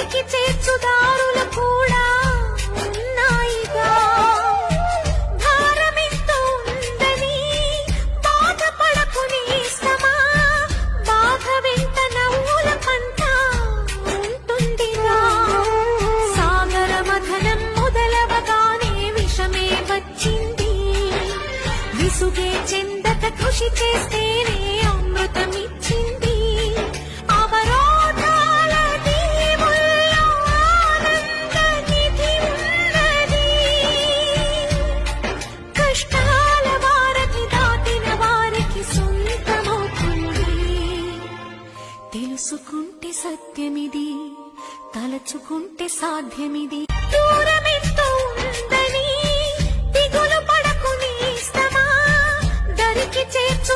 దరికి చేర్చుదారులు కూడా ఉన్నాయిగా. భారమెంతో ఉందని బాధపడకు నేస్తమా, బాధ వెంట నవ్వుల పంట ఉంటుందిగా. సాగర మథనం మొదలవగానే విషమే వచ్చింది, విసుగే చెందక కృషి చేస్తేనే అమృతమిచ్చింది. అవరోధాల దీవుల్లో ఆనంద నిధి ఉన్నది, కష్టాల వారధి దాటిన వారికి సొంతమవుతుంది. తెలుసుకుంటే సత్యమిది, తలచుకుంటే సాధ్యమిది. దూరమెంతో ఉందని దిగులు పడకు నేస్తమా, దరికి చేర్చు